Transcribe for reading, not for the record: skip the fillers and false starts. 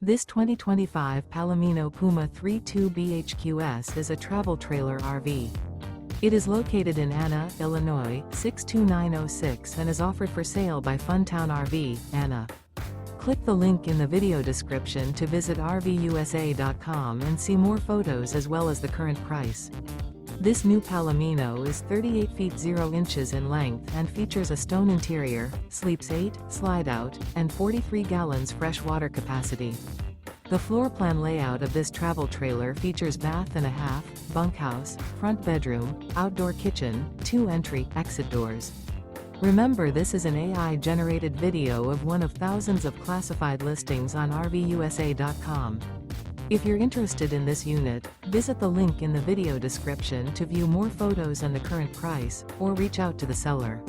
This 2025 Palomino Puma 3.2 BHQS is a travel trailer RV. It is located in Anna, Illinois, 62906 and is offered for sale by Funtown RV, Anna. Click the link in the video description to visit RVUSA.com and see more photos as well as the current price. This new Palomino is 38 feet 0 inches in length and features a stone interior, sleeps 8, slide-out, and 43 gallons fresh water capacity. The floor plan layout of this travel trailer features bath and a half, bunkhouse, front bedroom, outdoor kitchen, 2 entry/exit doors. Remember, this is an AI-generated video of one of thousands of classified listings on RVUSA.com. If you're interested in this unit, visit the link in the video description to view more photos and the current price, or reach out to the seller.